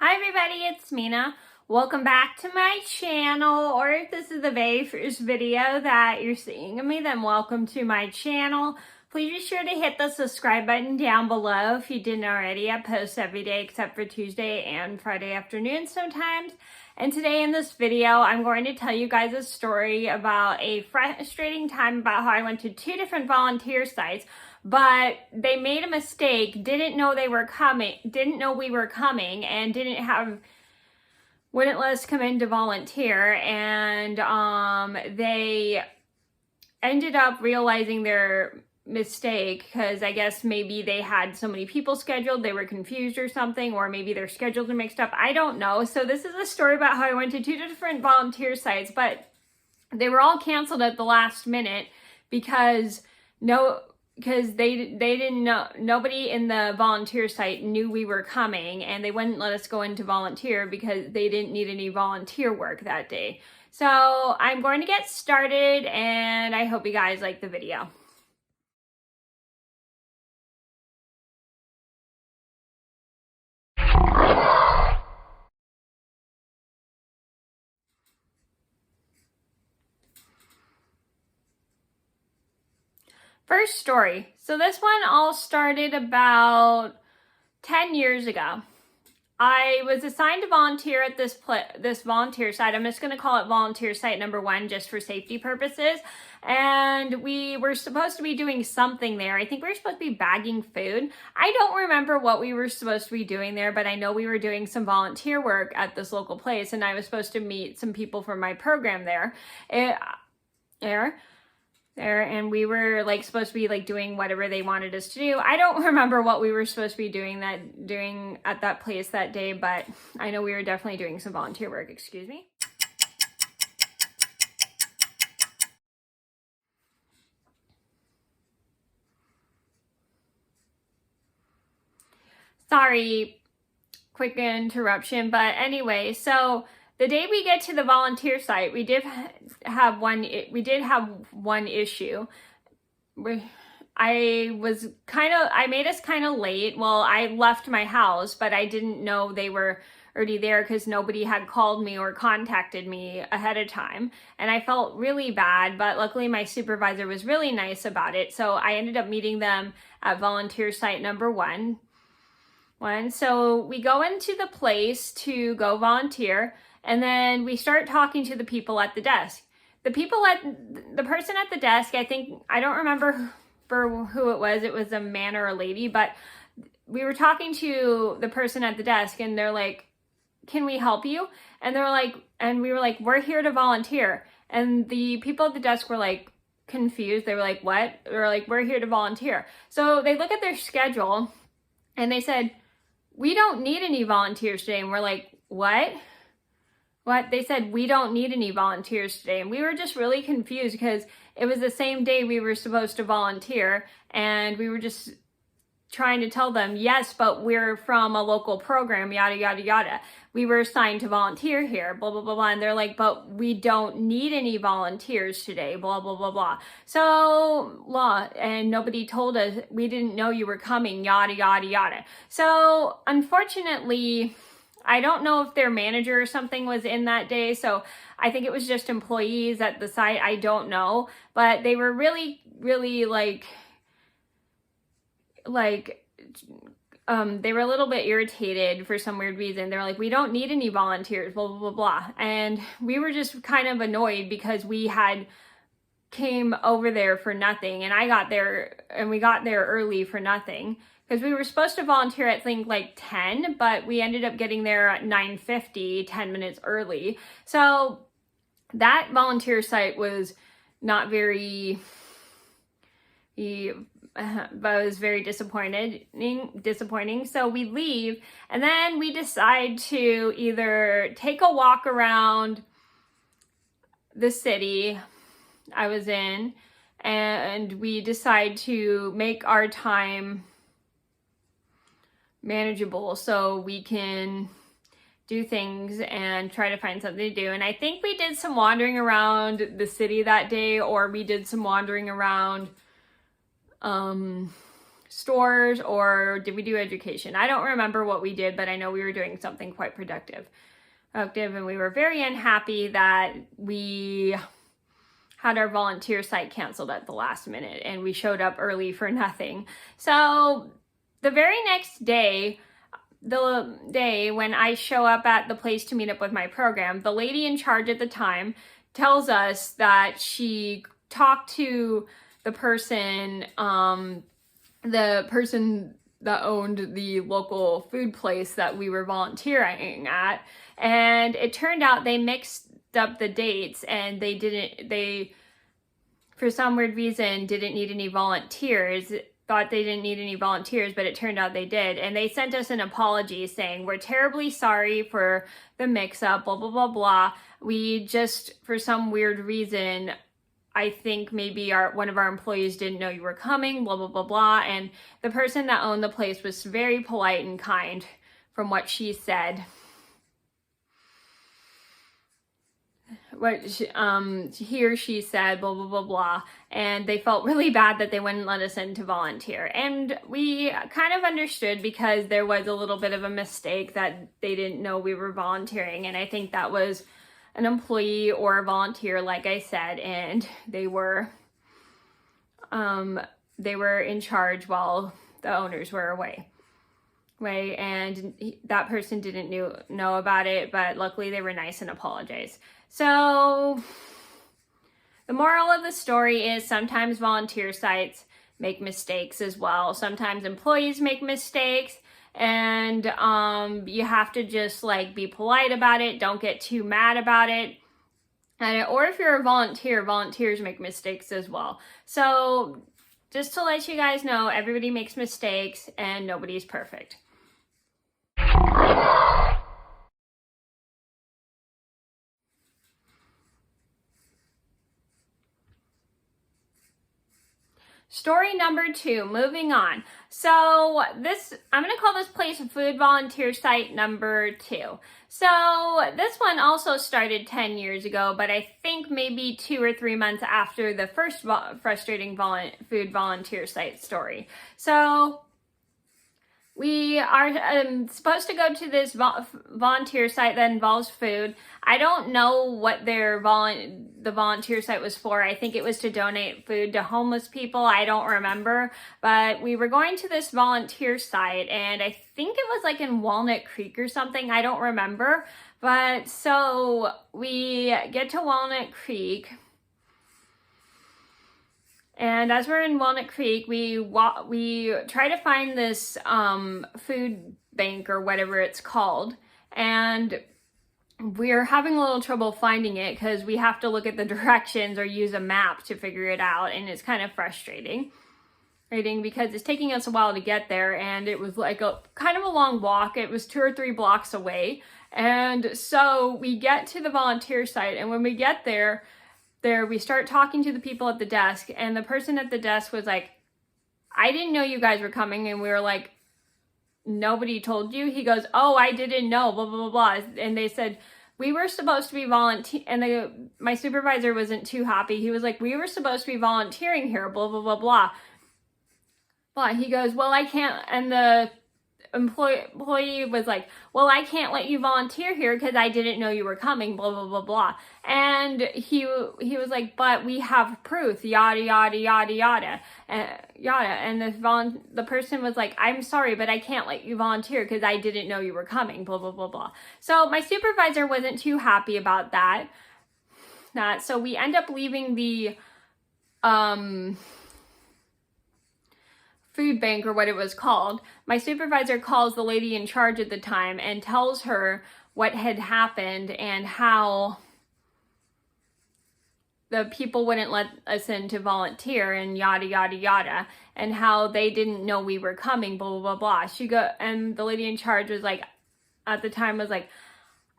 Hi everybody, it's Mena. Welcome back to my channel, or if this is the very first video that you're seeing of me, then welcome to my channel. Please be sure to hit the subscribe button down below if you didn't already. I post every day except for Tuesday and Friday afternoon sometimes. And today in this video, I'm going to tell you guys a story about a frustrating time about how I went to two different volunteer sites, but they made a mistake, didn't know we were coming, and wouldn't let us come in to volunteer. And they ended up realizing their mistake because I guess maybe they had so many people scheduled, they were confused or something, or maybe their schedules are mixed up. I don't know. So this is a story about how I went to two different volunteer sites, but they were all canceled at the last minute because they didn't know, nobody in the volunteer site knew we were coming, and they wouldn't let us go in to volunteer because they didn't need any volunteer work that day. So I'm going to get started, and I hope you guys like the video. First story. So this one all started about 10 years ago. I was assigned to volunteer at this volunteer site. I'm just going to call it volunteer site number 1 just for safety purposes. And we were supposed to be doing something there. I think we were supposed to be bagging food. I don't remember what we were supposed to be doing there, but I know we were doing some volunteer work at this local place, and I was supposed to meet some people from my program there. And we were supposed to be doing whatever they wanted us to do. I don't remember what we were supposed to be doing at that place that day, but I know we were definitely doing some volunteer work. Excuse me. Sorry, quick interruption, but anyway, so the day we get to the volunteer site, we did have one issue. I made us kind of late. Well, I left my house, but I didn't know they were already there because nobody had called me or contacted me ahead of time. And I felt really bad, but luckily my supervisor was really nice about it. So I ended up meeting them at volunteer site number 1. So we go into the place to go volunteer, and then we start talking to the people at the desk. The person at the desk, I don't remember for who it was a man or a lady, but we were talking to the person at the desk, and they're like, "Can we help you?" And we were like, "We're here to volunteer." And the people at the desk were confused. They were like, "What?" They were like, "We're here to volunteer." So they look at their schedule and they said, "We don't need any volunteers today." And we're like, "What?" They said, "We don't need any volunteers today." And we were just really confused because it was the same day we were supposed to volunteer, and we were just trying to tell them, "Yes, but we're from a local program, yada, yada, yada. We were assigned to volunteer here, blah, blah, blah, blah." And they're like, "But we don't need any volunteers today, blah, blah, blah, blah." So, and nobody told us, we didn't know you were coming, yada, yada, yada. So, unfortunately, I don't know if their manager or something was in that day, so I think it was just employees at the site. I don't know, but they were really, really they were a little bit irritated for some weird reason. They're like, "We don't need any volunteers, blah, blah, blah, blah." And we were just kind of annoyed because we had came over there for nothing, and we got there early for nothing. Because we were supposed to volunteer at 10, but we ended up getting there at 9:50, 10 minutes early. So that volunteer site was not very, but it was very disappointing. So we leave, and then we decide to either take a walk around the city I was in, and we decide to make our time manageable so we can do things and try to find something to do. And I think we did some wandering around the city that day, or we did some wandering around stores, or did we do education? I don't remember what we did, but I know we were doing something quite productive. And we were very unhappy that we had our volunteer site canceled at the last minute and we showed up early for nothing. So the very next day, the day when I show up at the place to meet up with my program, the lady in charge at the time tells us that she talked to the person that owned the local food place that we were volunteering at, and it turned out they mixed up the dates and they for some weird reason didn't need any volunteers, thought they didn't need any volunteers, but it turned out they did. And they sent us an apology saying, we're terribly sorry for the mix-up, blah, blah, blah, blah. We just, for some weird reason, I think maybe one of our employees didn't know you were coming, blah, blah, blah, blah. And the person that owned the place was very polite and kind from what she said. He or she said, blah, blah, blah, blah. And they felt really bad that they wouldn't let us in to volunteer. And we kind of understood because there was a little bit of a mistake that they didn't know we were volunteering. And I think that was an employee or a volunteer, like I said, and they were in charge while the owners were away. And that person didn't know about it, but luckily they were nice and apologized. So the moral of the story is sometimes volunteer sites make mistakes as well. Sometimes employees make mistakes, and you have to just like be polite about it. Don't get too mad about it. Or if you're a volunteer, volunteers make mistakes as well. So just to let you guys know, everybody makes mistakes and nobody's perfect. Story number 2, moving on. So I'm going to call this place a food volunteer site number 2. So this one also started 10 years ago, but I think maybe 2 or 3 months after the first frustrating food volunteer site story. So we are supposed to go to this volunteer site that involves food. I don't know what the volunteer site was for. I think it was to donate food to homeless people. I don't remember. But we were going to this volunteer site, and I think it was like in Walnut Creek or something. I don't remember. But so we get to Walnut Creek. And as we're in Walnut Creek, we try to find this food bank or whatever it's called. And we're having a little trouble finding it because we have to look at the directions or use a map to figure it out. And it's kind of frustrating because it's taking us a while to get there. And it was like a kind of a long walk. It was 2 or 3 blocks away. And so we get to the volunteer site. And when we get there, we start talking to the people at the desk, and the person at the desk was like, I didn't know you guys were coming. And we were like, nobody told you? He goes, oh, I didn't know, blah, blah, blah, blah. And they said, we were supposed to be volunteering. And my supervisor wasn't too happy. He was like, we were supposed to be volunteering here, blah, blah, blah, blah. But he goes, well, I can't. And the employee was like, well, I can't let you volunteer here because I didn't know you were coming, blah, blah, blah, blah. And he was like, but we have proof, yada, yada, yada, yada, yada. And the person was like, I'm sorry, but I can't let you volunteer because I didn't know you were coming, blah, blah, blah, blah. So my supervisor wasn't too happy about that. So we end up leaving the food bank, or what it was called. My supervisor calls the lady in charge at the time and tells her what had happened and how the people wouldn't let us in to volunteer and yada, yada, yada, and how they didn't know we were coming, blah, blah, blah, blah. And the lady in charge was like, at the time was like,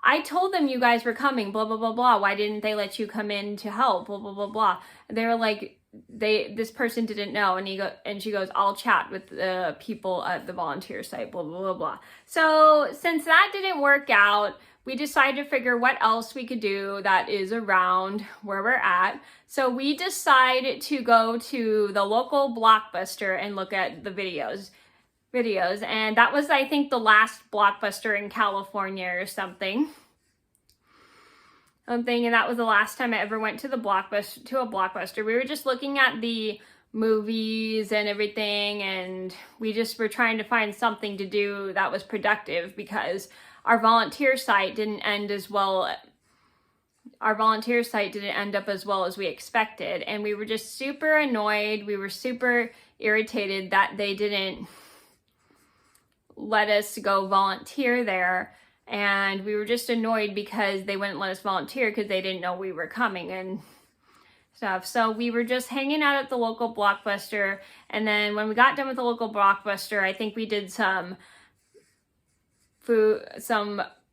I told them you guys were coming, blah, blah, blah, blah. Why didn't they let you come in to help, blah, blah, blah, blah. They were like, this person didn't know. And she goes, I'll chat with the people at the volunteer site, blah, blah, blah, blah. So since that didn't work out, we decided to figure what else we could do that is around where we're at. So we decided to go to the local Blockbuster and look at the videos. And that was, I think, the last Blockbuster in California or something. And that was the last time I ever went to a Blockbuster. We were just looking at the movies and everything, and we just were trying to find something to do that was productive, because our volunteer site didn't end up as well as we expected, and we were just super annoyed. We were super irritated that they didn't let us go volunteer there, and we were just annoyed because they wouldn't let us volunteer because they didn't know we were coming and stuff. So we were just hanging out at the local Blockbuster, and then when we got done with the local Blockbuster, I think we did some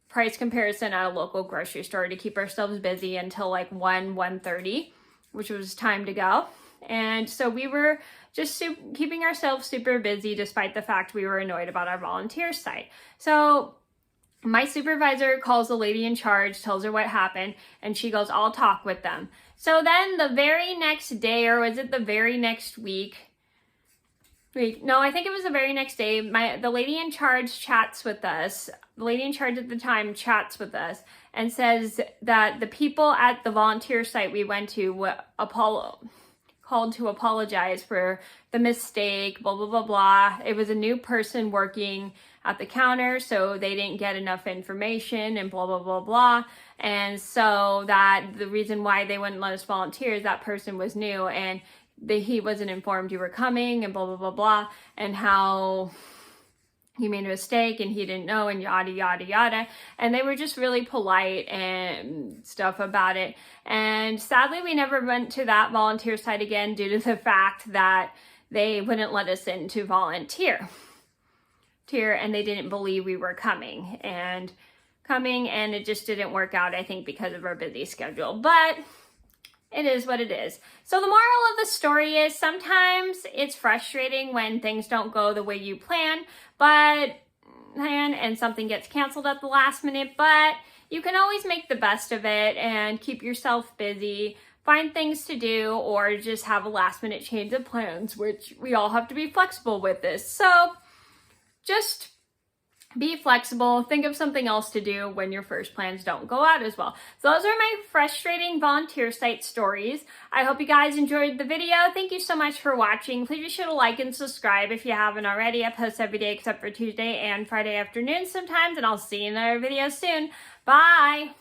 price comparison at a local grocery store to keep ourselves busy until like 1:30, which was time to go. And so we were just keeping ourselves super busy despite the fact we were annoyed about our volunteer site. So my supervisor calls the lady in charge, tells her what happened, and she goes, I'll talk with them. So then the very next day, or was it the very next week? No, I think it was the very next day. The lady in charge chats with us. The lady in charge at the time chats with us and says that the people at the volunteer site we went to called to apologize for the mistake, blah, blah, blah, blah. It was a new person working at the counter, so they didn't get enough information and blah, blah, blah, blah. And so that the reason why they wouldn't let us volunteer is that person was new and he wasn't informed you were coming and blah, blah, blah, blah, and how he made a mistake and he didn't know and yada, yada, yada. And they were just really polite and stuff about it. And sadly, we never went to that volunteer site again due to the fact that they wouldn't let us in to volunteer. And they didn't believe we were coming. And it just didn't work out, I think, because of our busy schedule. But it is what it is. So the moral of the story is sometimes it's frustrating when things don't go the way you plan, and something gets canceled at the last minute, but you can always make the best of it and keep yourself busy, find things to do, or just have a last minute change of plans, which we all have to be flexible with this. So just be flexible. Think of something else to do when your first plans don't go out as well. So those are my frustrating volunteer site stories. I hope you guys enjoyed the video. Thank you so much for watching. Please be sure to like and subscribe if you haven't already. I post every day except for Tuesday and Friday afternoons sometimes, and I'll see you in another video soon. Bye!